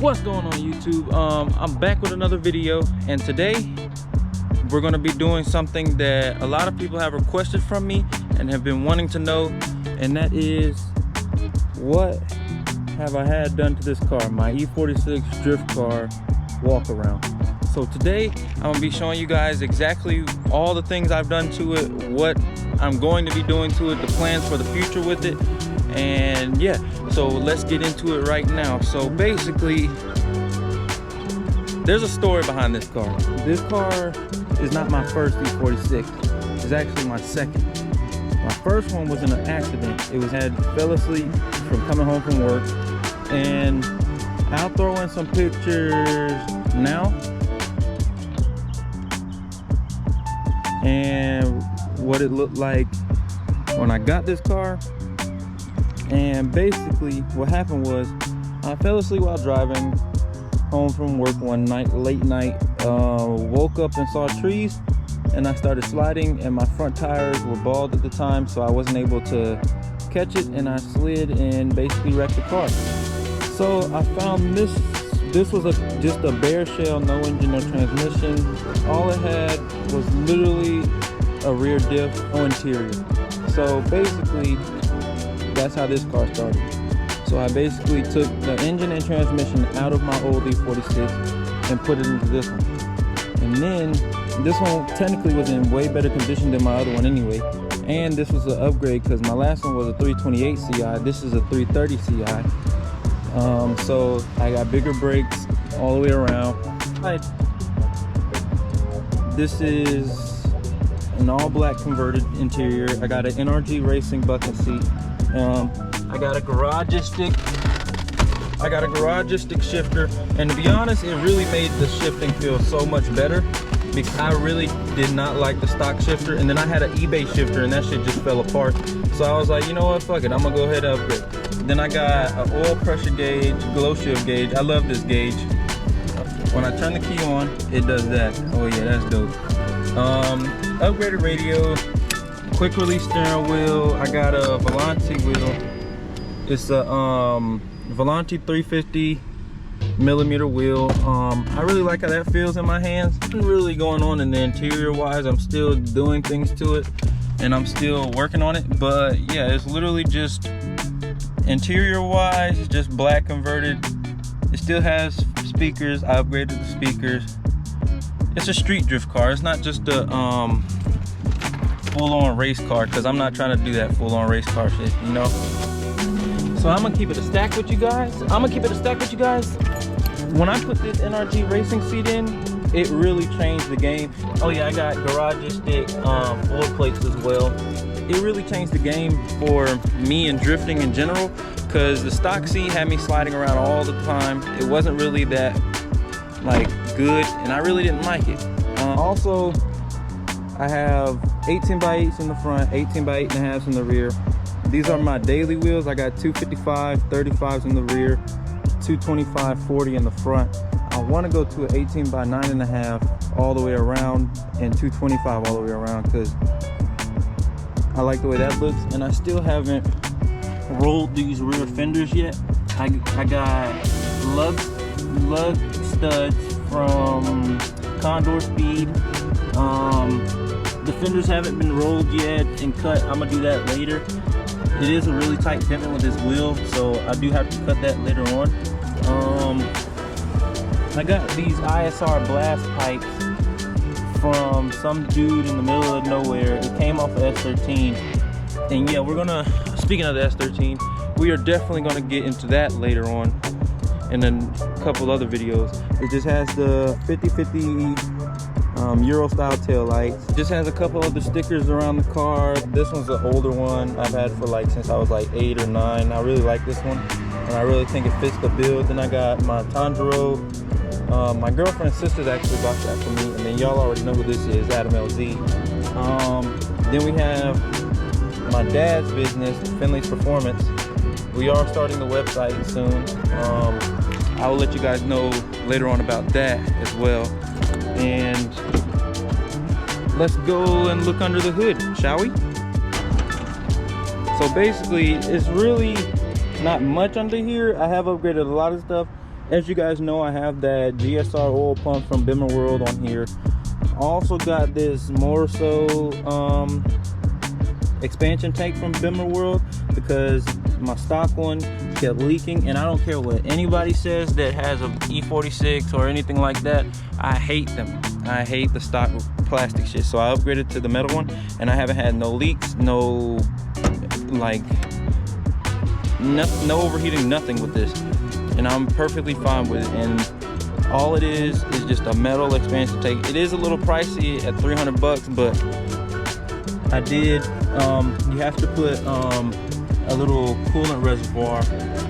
What's going on YouTube? I'm back with another video, and today we're going to be doing something that a lot of people have requested from me and have been wanting to know, and that is, what have I had done to this car, my E46 Drift Car walk around. So today I'm going to be showing you guys exactly all the things I've done to it, what I'm going to be doing to it, the plans for the future with it. And yeah, so let's get into it right now. So basically, there's a story behind this car. This car is not my first E46. It's actually my second. My first one was in an accident. Fell asleep from coming home from work, and I'll throw in some pictures now and what it looked like when I got this car. And basically what happened was, I fell asleep while driving home from work one night, late night, woke up and saw trees, and I started sliding, and my front tires were bald at the time, so I wasn't able to catch it, and I slid and basically wrecked the car. So I found this was just a bare shell, no engine, no transmission. All it had was literally a rear diff, no interior. So basically that's how this car started. So I basically took the engine and transmission out of my old E46 and put it into this one. And then this one technically was in way better condition than my other one anyway. And this was an upgrade because my last one was a 328 CI. This is a 330 CI. So I got bigger brakes all the way around. This is an all black converted interior. I got an NRG Racing bucket seat. I got a garage stick. Shifter, and to be honest, it really made the shifting feel so much better because I really did not like the stock shifter. And then I had an eBay shifter, and that shit just fell apart. So I was like, you know what, fuck it, I'm gonna go ahead and upgrade. Then I got an oil pressure gauge, glow shield gauge. I love this gauge. When I turn the key on, it does that. Oh yeah, that's dope. Upgraded radio, quick release steering wheel. I got a Volante wheel. It's a Volante 350 millimeter wheel. I really like how that feels in my hands. Nothing really going on in the interior wise. I'm still doing things to it, and I'm still working on it. But yeah, it's literally just interior wise, just black converted. It still has speakers. I upgraded the speakers. It's a street drift car. It's not just a full-on race car, because I'm not trying to do that full-on race car shit, you know. So I'm gonna keep it a stack with you guys. When I put this NRG Racing seat in, it really changed the game. Oh yeah, I got garage stick, floor plates as well. It really changed the game for me and drifting in general, because the stock seat had me sliding around all the time. It wasn't really that like good, and I really didn't like it. Also, I have 18x8s in the front, 18x8.5s in the rear. These are my daily wheels. I got 255 35s in the rear, 225 40 in the front. I want to go to an 18x9.5 all the way around, and 225 all the way around, because I like the way that looks. And I still haven't rolled these rear fenders yet. I got lug studs from Condor Speed. The fenders haven't been rolled yet and cut. I'm gonna do that later. It is a really tight fitment with this wheel, so I do have to cut that later on. I got these ISR blast pipes from some dude in the middle of nowhere. It came off of S13, and yeah, we're gonna, speaking of the S13, we are definitely gonna get into that later on in a couple other videos. It just has the 50/50 Euro style tail lights. Just has a couple other stickers around the car. This one's an older one I've had for like since I was like 8 or 9. I really like this one, and I really think it fits the build. Then I got my Tondro. My girlfriend's sister's actually bought that for me, and then y'all already know who this is, Adam LZ. Then we have my dad's business, Finley's Performance. We are starting the website soon. I will let you guys know later on about that as well. And let's go and look under the hood, shall we? So basically, it's really not much under here. I have upgraded a lot of stuff, As you guys know, I have that GSR oil pump from Bimmer World on here. Also got this more so expansion tank from Bimmer World because my stock one kept leaking, and I don't care what anybody says that has a E46 or anything like that. I hate them. I hate the stock plastic shit. So I upgraded to the metal one, and I haven't had no leaks, no like no overheating, nothing with this, and I'm perfectly fine with it. And all it is just a metal expansion tank. It is a little pricey at 300 bucks, but I did you have to put a little coolant reservoir.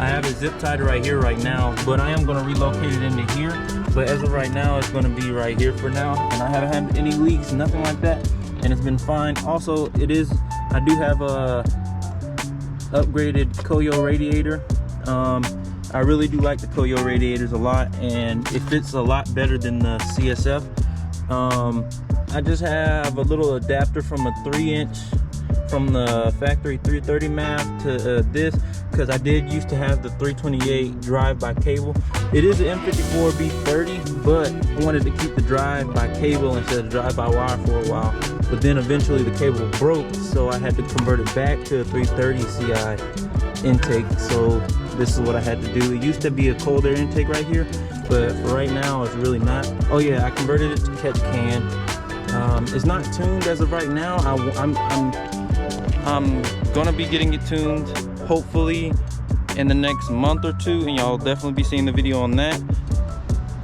I have it zip tied right here right now, but I am going to relocate it into here. But as of right now, it's going to be right here for now, and I haven't had any leaks, nothing like that, and it's been fine. Also, I do have a upgraded Koyo radiator. I really do like the Koyo radiators a lot, and it fits a lot better than the CSF. I just have a little adapter from a 3-inch from the factory 330 MAF to this, because I did used to have the 328 drive-by cable. It is an M54 B30, but I wanted to keep the drive-by cable instead of drive-by-wire for a while. But then eventually the cable broke, so I had to convert it back to a 330 CI intake. So this is what I had to do. It used to be a cold air intake right here, but for right now it's really not. Oh yeah, I converted it to catch can. It's not tuned as of right now. I'm gonna be getting it tuned hopefully in the next month or two, and y'all definitely be seeing the video on that.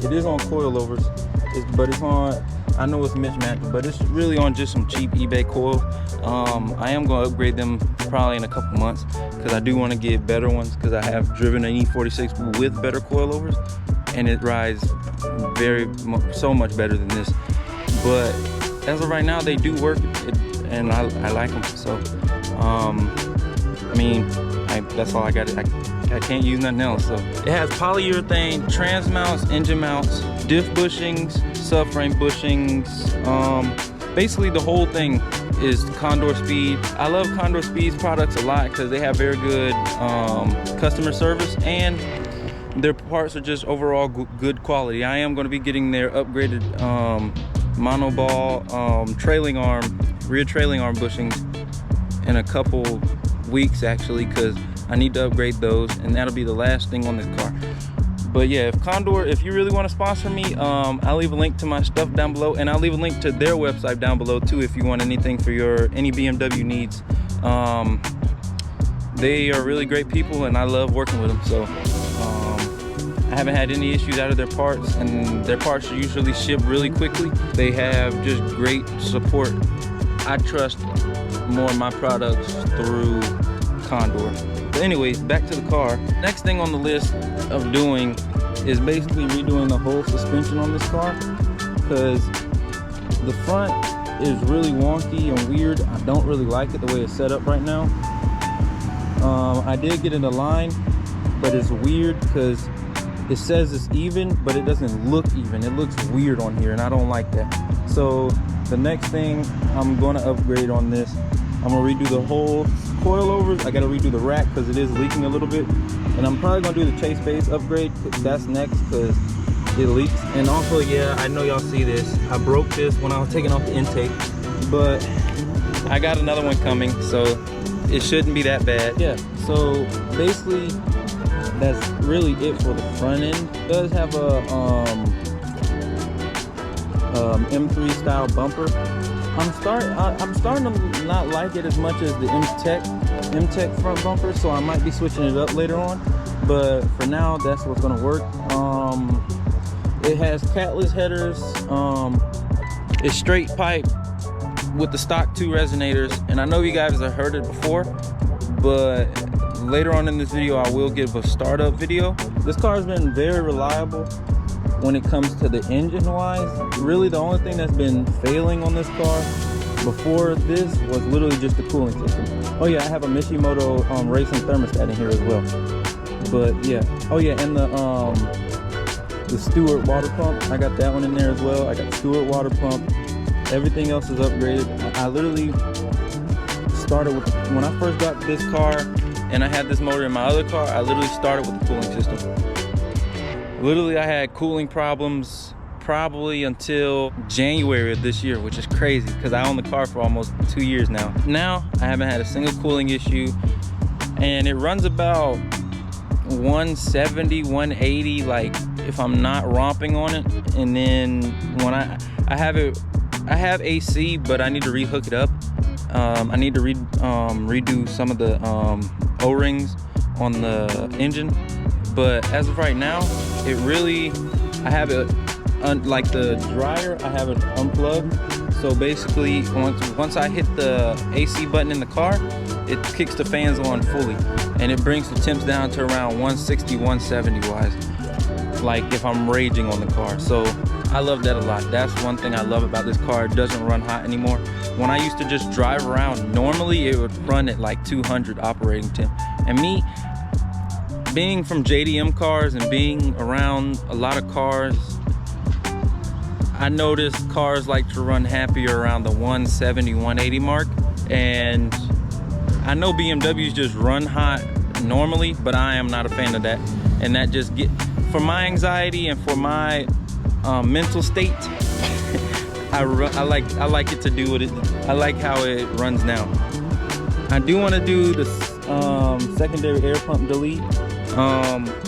It is on coilovers, but it's on, I know it's mismatched, but it's really on just some cheap eBay coil. I am gonna upgrade them probably in a couple months, because I do want to get better ones, because I have driven an E46 with better coilovers, and it rides so much better than this. But as of right now, they do work, and I like them. So I mean, that's all I got. I can't use nothing else. So it has polyurethane trans mounts, engine mounts, diff bushings, subframe bushings. Basically the whole thing is Condor Speed. I love Condor Speed's products a lot because they have very good customer service, and their parts are just overall good quality. I am going to be getting their upgraded monoball trailing arm, rear trailing arm bushings in a couple weeks actually, because I need to upgrade those, and that'll be the last thing on this car. But yeah, if Condor, if you really want to sponsor me, I'll leave a link to my stuff down below, and I'll leave a link to their website down below too if you want anything for any BMW needs. They are really great people, and I love working with them. So I haven't had any issues out of their parts, and their parts are usually shipped really quickly. They have just great support. I trust more of my products through Condor. But anyways, back to the car. Next thing on the list of doing is basically redoing the whole suspension on this car, because the front is really wonky and weird. I don't really like it the way it's set up right now. I did get it aligned, but it's weird because it says it's even, but it doesn't look even. It looks weird on here, and I don't like that. So the next thing I'm going to upgrade on this, I'm going to redo the whole coilovers. I got to redo the rack because it is leaking a little bit, and I'm probably going to do the chase base upgrade. That's next because it leaks. And also, yeah, I know y'all see this, I broke this when I was taking off the intake, but I got another one coming, so it shouldn't be that bad. Yeah, so basically that's really it for the front end. It does have a M3 style bumper. I'm starting to not like it as much as the M-Tech front bumper, so I might be switching it up later on. But for now, that's what's gonna work. It has catless headers. It's straight pipe with the stock 2 resonators, and I know you guys have heard it before, but later on in this video I will give a startup video. This car has been very reliable when it comes to the engine wise. Really the only thing that's been failing on this car before this was literally just the cooling system. Oh yeah, I have a Mishimoto racing thermostat in here as well. But yeah, oh yeah, and the Stewart water pump, I got that one in there as well. I got Stewart water pump. Everything else is upgraded. I literally started with, when I first got this car and I had this motor in my other car, I literally started with the cooling system. Literally, I had cooling problems probably until January of this year, which is crazy because I own the car for almost 2 years now. Now, I haven't had a single cooling issue, and it runs about 170, 180, like if I'm not romping on it. And then when I have AC, but I need to rehook it up. I need to redo some of the O-rings on the engine. But as of right now, it really, I have it, like the dryer, I have it unplugged. So basically, once I hit the AC button in the car, it kicks the fans on fully. And it brings the temps down to around 160, 170 wise, like if I'm raging on the car. So I love that a lot. That's one thing I love about this car. It doesn't run hot anymore. When I used to just drive around, normally it would run at like 200 operating temp. And me, being from JDM cars and being around a lot of cars, I noticed cars like to run happier around the 170, 180 mark. And I know BMWs just run hot normally, but I am not a fan of that. And that just for my anxiety and for my mental state, I like it to do what it. I like how it runs now. I do want to do the secondary air pump delete.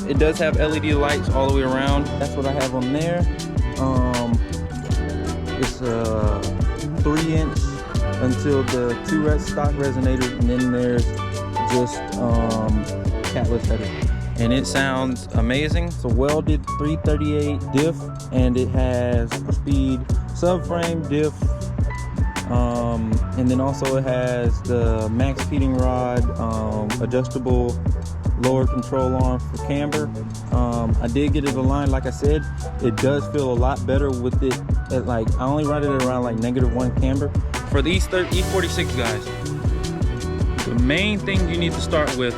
It does have LED lights all the way around. That's what I have on there. It's a 3-inch until the 2 stock resonators, and then there's just catless header. And it sounds amazing. It's a welded 338 diff, and it has a speed subframe diff, and then also it has the max heating rod, adjustable lower control arm for camber. I did get it aligned. Like I said, it does feel a lot better with it at, like, I only run it at around like -1 camber. For these E46 guys, the main thing you need to start with,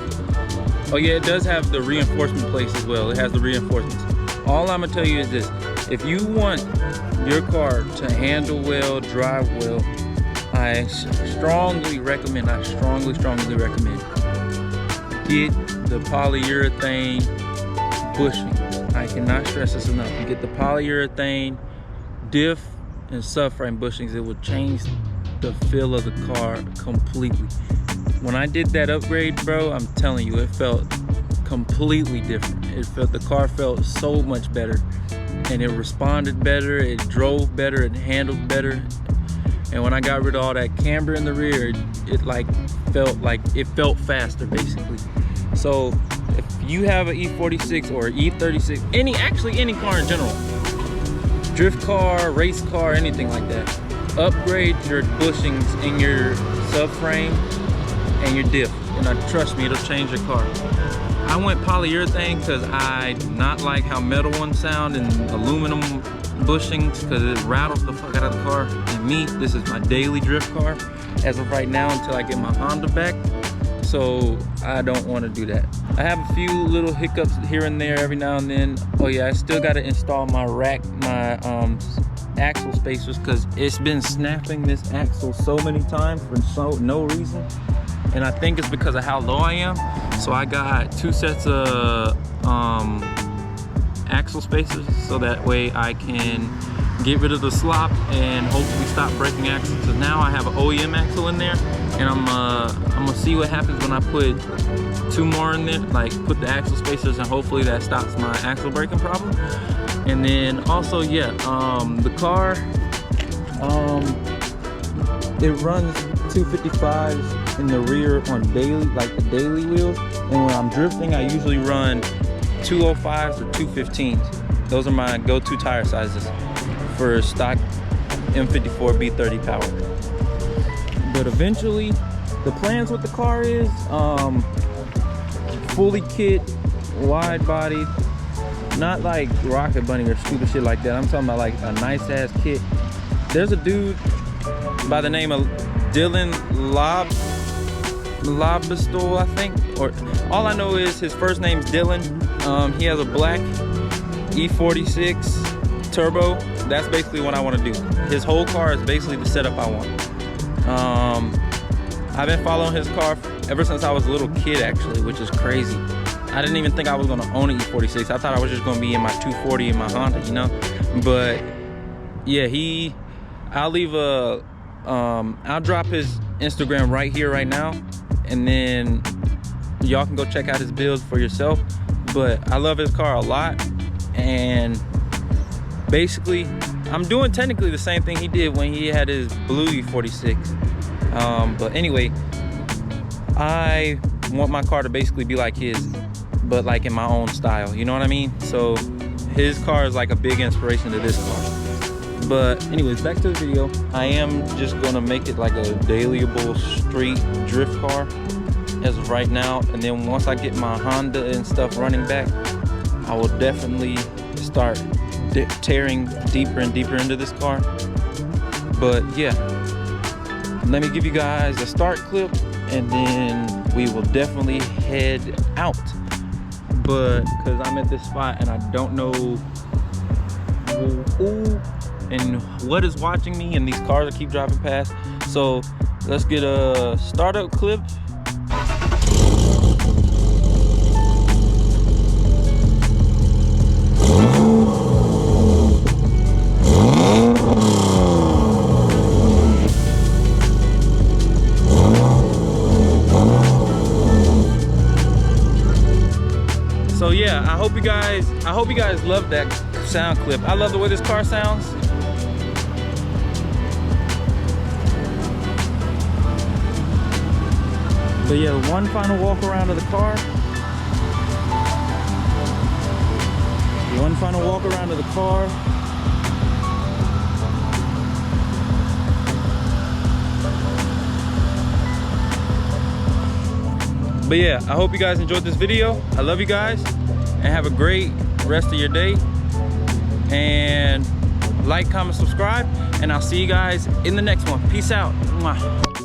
oh yeah, it does have the reinforcement place as well. It has the reinforcements. All I'm gonna tell you is this: if you want your car to handle well, drive well, I strongly recommend get the polyurethane bushing. I cannot stress this enough. You get the polyurethane diff and subframe bushings, it will change the feel of the car completely. When I did that upgrade, bro, I'm telling you, it felt completely different. The car felt so much better, and it responded better, it drove better, it handled better. And when I got rid of all that camber in the rear, it felt faster basically. So if you have an E46 or E36, any car in general, drift car, race car, anything like that, upgrade your bushings in your subframe and your diff, and trust me, it'll change your car. I went polyurethane because I do not like how metal ones sound, and aluminum bushings because it rattles the fuck out of the car. And me, this is my daily drift car as of right now until I get my Honda back. So I don't want to do that. I have a few little hiccups here and there every now and then. Oh yeah, I still got to install my axle spacers because it's been snapping this axle so many times for no reason. And I think it's because of how low I am. So I got 2 sets of axle spacers, so that way I can get rid of the slop and hopefully stop breaking axles. Because now I have an OEM axle in there, and I'm gonna see what happens when I put 2 more in there, like put the axle spacers, and hopefully that stops my axle breaking problem. And then also, yeah, the car, it runs 255s in the rear on daily, like the daily wheels, and when I'm drifting I usually run 205s or 215s. Those are my go-to tire sizes for stock M54 B30 power. But eventually the plans with the car is fully kit, wide body, not like Rocket Bunny or stupid shit like that. I'm talking about like a nice ass kit. There's a dude by the name of Dylan Lobestol, I think, or all I know is his first name's Dylan. He has a black E46 turbo. That's basically what I want to do. His whole car is basically the setup I want. I've been following his car ever since I was a little kid, actually, which is crazy. I didn't even think I was gonna own an E46. I thought I was just gonna be in my 240 in my Honda, you know? But yeah, I'll leave I'll drop his Instagram right here, right now. And then y'all can go check out his builds for yourself. But I love his car a lot. And basically, I'm doing technically the same thing he did when he had his blue E46. But anyway, I want my car to basically be like his, but like in my own style, you know what I mean? So his car is like a big inspiration to this car. But anyways, back to the video. I am just gonna make it like a dailyable street drift car as of right now. And then once I get my Honda and stuff running back, I will definitely start tearing deeper and deeper into this car. But yeah, let me give you guys a start clip and then we will definitely head out. But because I'm at this spot and I don't know who and what is watching me, and these cars that keep driving past, so let's get a startup clip. So yeah, I hope you guys love that sound clip. I love the way this car sounds. But yeah, one final walk around of the car. One final walk around of the car. But yeah, I hope you guys enjoyed this video. I love you guys and have a great rest of your day. And like, comment, subscribe, and I'll see you guys in the next one. Peace out. Mwah.